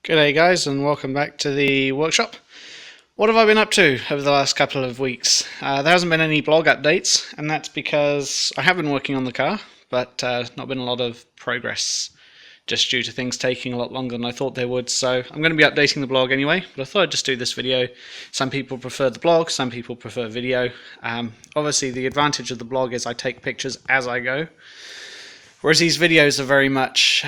G'day guys, and welcome back to the workshop. What have I been up to over the last couple of weeks? There hasn't been any blog updates, and that's because I have been working on the car, but not been a lot of progress, just due to things taking a lot longer than I thought they would. So I'm going to be updating the blog anyway, but I thought I'd just do this video. Some people prefer the blog, some people prefer video. Obviously the advantage of the blog is I take pictures as I go, whereas these videos are very much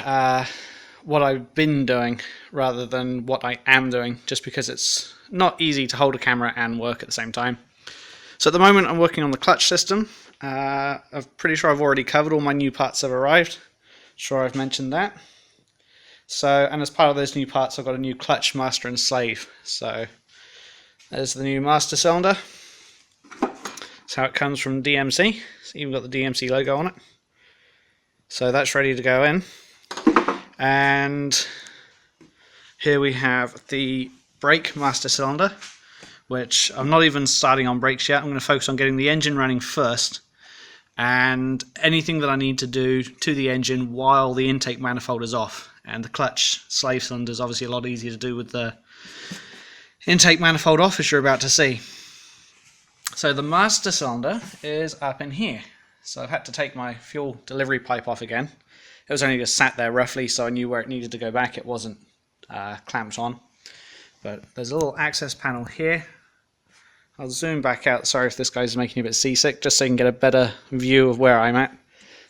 what I've been doing rather than what I am doing, just because it's not easy to hold a camera and work at the same time. So at the moment I'm working on the clutch system. I'm pretty sure I've already covered all my new parts have arrived. Sure, I've mentioned that. So, and as part of those new parts I've got a new clutch, master and slave. So there's the new master cylinder. That's how it comes from DMC. It's even got the DMC logo on it. So that's ready to go in. And here we have the brake master cylinder, which I'm not even starting on brakes yet. I'm going to focus on getting the engine running first, and anything that I need to do to the engine while the intake manifold is off. And the clutch slave cylinder is obviously a lot easier to do with the intake manifold off, as you're about to see. So the master cylinder is up in here. So I've had to take my fuel delivery pipe off again. It was only just sat there roughly, so I knew where it needed to go back. It wasn't clamped on. But there's a little access panel here. I'll zoom back out. Sorry if this guy's making you a bit seasick, just so you can get a better view of where I'm at.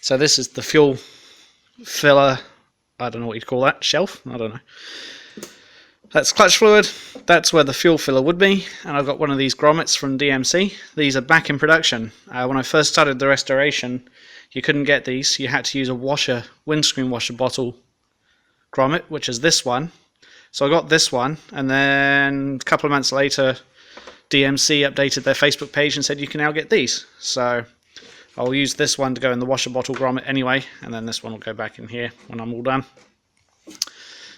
So this is the fuel filler, I don't know what you'd call that, shelf? I don't know. That's clutch fluid. That's where the fuel filler would be. And I've got one of these grommets from DMC. These are back in production. When I first started the restoration, you couldn't get these. You had to use a windscreen washer bottle grommet, which is this one. So I got this one, and then a couple of months later, DMC updated their Facebook page and said you can now get these. So I'll use this one to go in the washer bottle grommet anyway, and then this one will go back in here when I'm all done.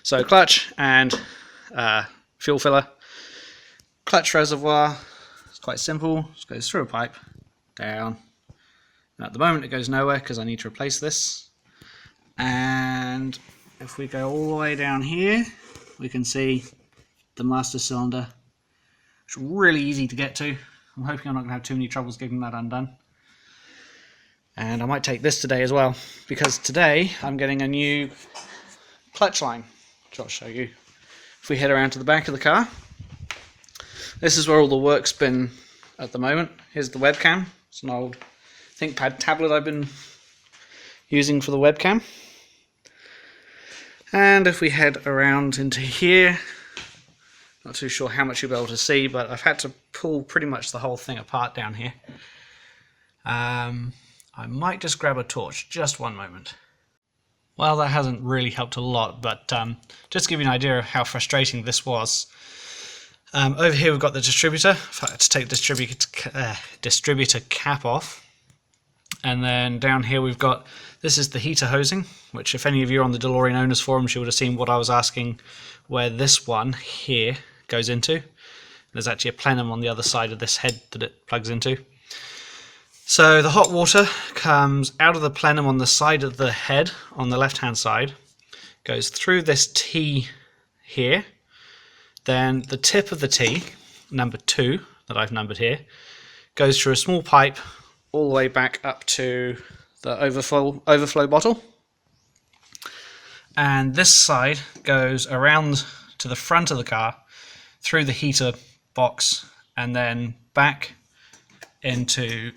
So clutch and fuel filler. Clutch reservoir, it's quite simple. Just goes through a pipe, down. And at the moment it goes nowhere because I need to replace this. And if we go all the way down here, we can see the master cylinder. It's really easy to get to. I'm hoping I'm not going to have too many troubles getting that undone. And I might take this today as well, because today I'm getting a new clutch line, which I'll show you. If we head around to the back of the car, this is where all the work's been at the moment. Here's the webcam. It's an old ThinkPad tablet I've been using for the webcam. And if we head around into here, not too sure how much you'll be able to see, but I've had to pull pretty much the whole thing apart down here. I might just grab a torch, just one moment. Well, that hasn't really helped a lot, but just to give you an idea of how frustrating this was. Over here we've got the distributor. If I had to take the distributor cap off. And then down here we've got, this is the heater hosing, which if any of you are on the DeLorean owners forums, you would have seen what I was asking where this one here goes into. There's actually a plenum on the other side of this head that it plugs into. So the hot water comes out of the plenum on the side of the head, on the left hand side, goes through this T here, then the tip of the T, number 2 that I've numbered here, goes through a small pipe all the way back up to the overflow bottle, and this side goes around to the front of the car through the heater box and then back into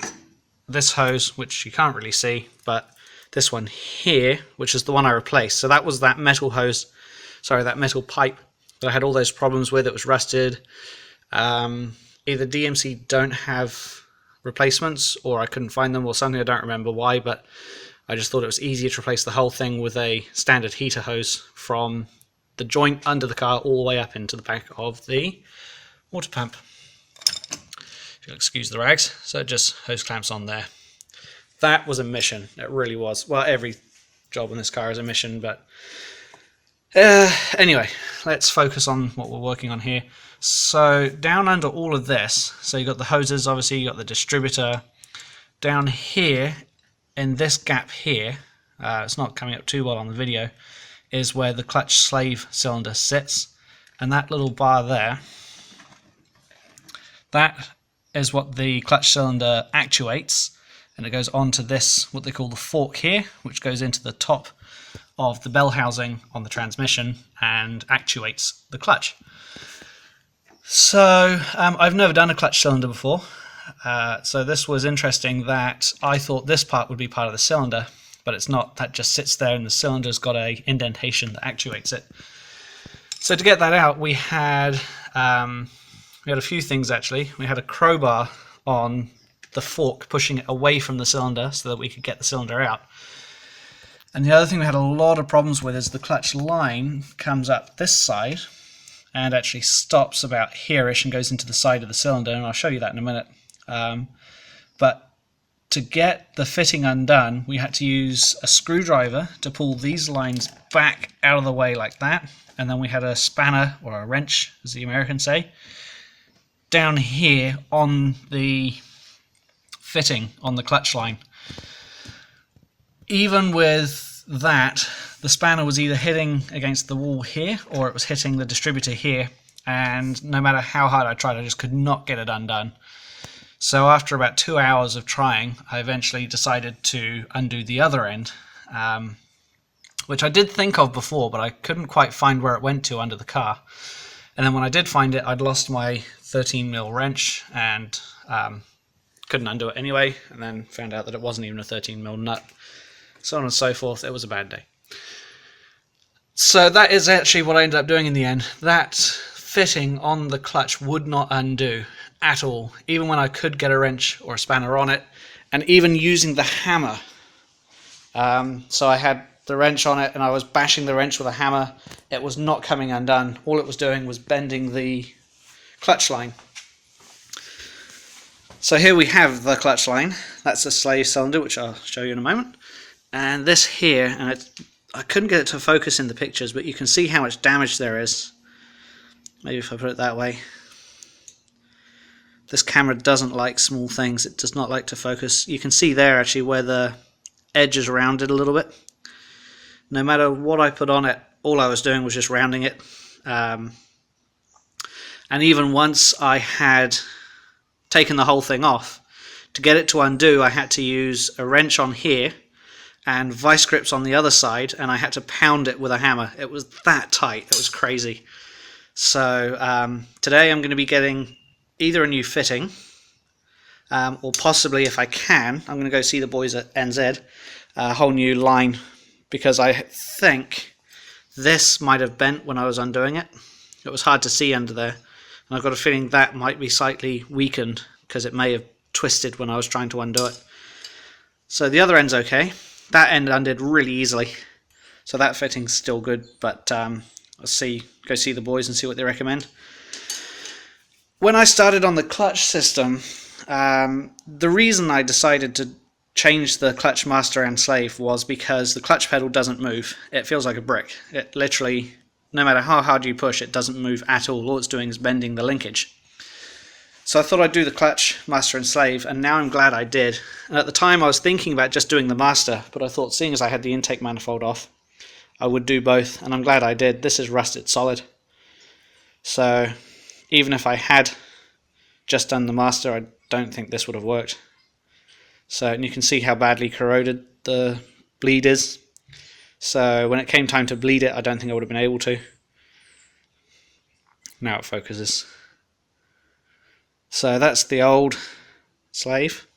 this hose, which you can't really see, but this one here, which is the one I replaced. So that was that metal hose, sorry, that metal pipe that I had all those problems with. It was rusted. Either DMC don't have replacements, or I couldn't find them, or something. I don't remember why, but I just thought it was easier to replace the whole thing with a standard heater hose from the joint under the car all the way up into the back of the water pump. If you'll excuse the rags. So it just hose clamps on there. That was a mission. It really was. Well, every job in this car is a mission, but anyway, let's focus on what we're working on here. So down under all of this, so you've got the hoses, obviously you've got the distributor. Down here, in this gap here, it's not coming up too well on the video, is where the clutch slave cylinder sits, and that little bar there, that is what the clutch cylinder actuates, and it goes onto this, what they call the fork here, which goes into the top of the bell housing on the transmission and actuates the clutch. So I've never done a clutch cylinder before, so this was interesting that I thought this part would be part of the cylinder, but it's not. That just sits there, and the cylinder's got a indentation that actuates it. So to get that out, we had a few things actually. We had a crowbar on the fork pushing it away from the cylinder so that we could get the cylinder out. And the other thing we had a lot of problems with is the clutch line comes up this side and actually stops about here-ish and goes into the side of the cylinder, and I'll show you that in a minute. But to get the fitting undone, we had to use a screwdriver to pull these lines back out of the way like that, and then we had a spanner, or a wrench as the Americans say, down here on the fitting on the clutch line. Even with that, the spanner was either hitting against the wall here or it was hitting the distributor here, and no matter how hard I tried, I just could not get it undone. So after about 2 hours of trying, I eventually decided to undo the other end, which I did think of before, but I couldn't quite find where it went to under the car. And then when I did find it, I'd lost my 13mm wrench and couldn't undo it anyway, and then found out that it wasn't even a 13mm nut. So on and so forth. It was a bad day. So that is actually what I ended up doing in the end. That fitting on the clutch would not undo at all, even when I could get a wrench or a spanner on it, and even using the hammer. So I had the wrench on it and I was bashing the wrench with a hammer. It was not coming undone. All it was doing was bending the clutch line. So here we have the clutch line. That's the slave cylinder, which I'll show you in a moment. And this here, and I couldn't get it to focus in the pictures, but you can see how much damage there is. Maybe if I put it that way. This camera doesn't like small things. It does not like to focus. You can see there actually where the edge is rounded a little bit. No matter what I put on it, all I was doing was just rounding it. And even once I had taken the whole thing off, to get it to undo, I had to use a wrench on here and vice grips on the other side, and I had to pound it with a hammer. It was that tight. It was crazy. So today I'm going to be getting either a new fitting, or possibly, if I can, I'm going to go see the boys at NZ, a whole new line, because I think this might have bent when I was undoing it. It was hard to see under there, and I've got a feeling that might be slightly weakened because it may have twisted when I was trying to undo it. So the other end's okay. That end undid really easily, so that fitting's still good, but I'll go see the boys and see what they recommend. When I started on the clutch system, the reason I decided to change the clutch master and slave was because the clutch pedal doesn't move. It feels like a brick. It literally, no matter how hard you push, it doesn't move at all. All it's doing is bending the linkage. So I thought I'd do the clutch, master and slave, and now I'm glad I did. And at the time I was thinking about just doing the master, but I thought seeing as I had the intake manifold off, I would do both, and I'm glad I did. This is rusted solid. So even if I had just done the master, I don't think this would have worked. So, and you can see how badly corroded the bleed is. So when it came time to bleed it, I don't think I would have been able to. Now it focuses. So that's the old slave,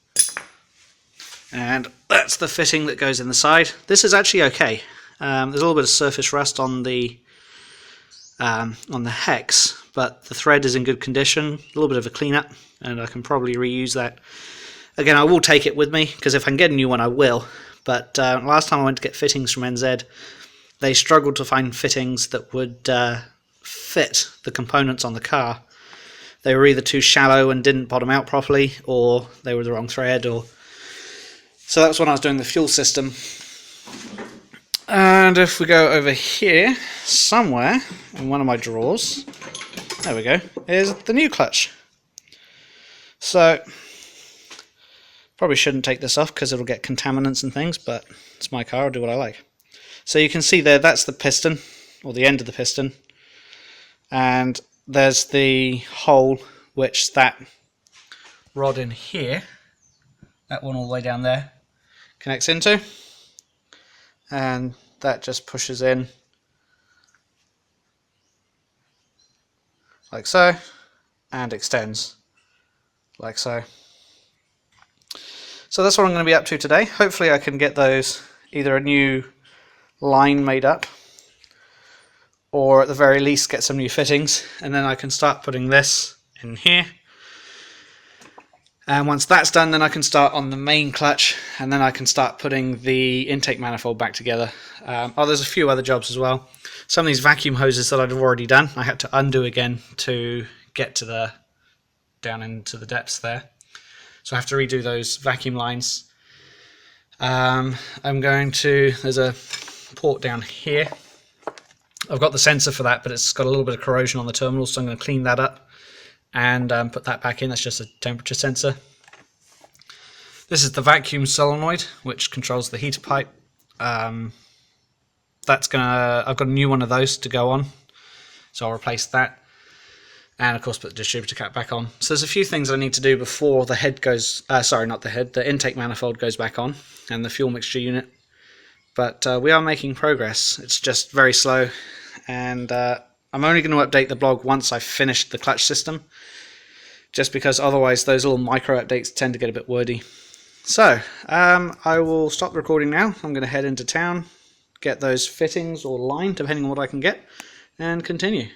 and that's the fitting that goes in the side. This is actually okay. There's a little bit of surface rust on the hex, but the thread is in good condition. A little bit of a cleanup, and I can probably reuse that. Again, I will take it with me, because if I can get a new one, I will. But last time I went to get fittings from NZ, they struggled to find fittings that would fit the components on the car. They were either too shallow and didn't bottom out properly, or they were the wrong thread. So that's when I was doing the fuel system. And if we go over here, somewhere in one of my drawers, there we go, is the new clutch. So probably shouldn't take this off because it'll get contaminants and things, but it's my car, I'll do what I like. So you can see there, that's the piston, or the end of the piston, and there's the hole which that rod in here, that one all the way down there, connects into, and that just pushes in like so, and extends like so. So that's what I'm going to be up to today. Hopefully I can get those, either a new line made up, or at the very least get some new fittings, and then I can start putting this in here. And once that's done, then I can start on the main clutch, and then I can start putting the intake manifold back together. There's a few other jobs as well. Some of these vacuum hoses that I've already done, I had to undo again to get to the down into the depths there. So I have to redo those vacuum lines. I'm going to, there's a port down here. I've got the sensor for that, but it's got a little bit of corrosion on the terminal, so I'm going to clean that up and put that back in. That's just a temperature sensor. This is the vacuum solenoid, which controls the heater pipe. I've got a new one of those to go on, so I'll replace that. And of course put the distributor cap back on. So there's a few things I need to do before the head goes, the intake manifold goes back on, and the fuel mixture unit. But we are making progress. It's just very slow, and I'm only going to update the blog once I've finished the clutch system, just because otherwise those little micro updates tend to get a bit wordy. So I will stop the recording now. I'm going to head into town, get those fittings or line, depending on what I can get, and continue.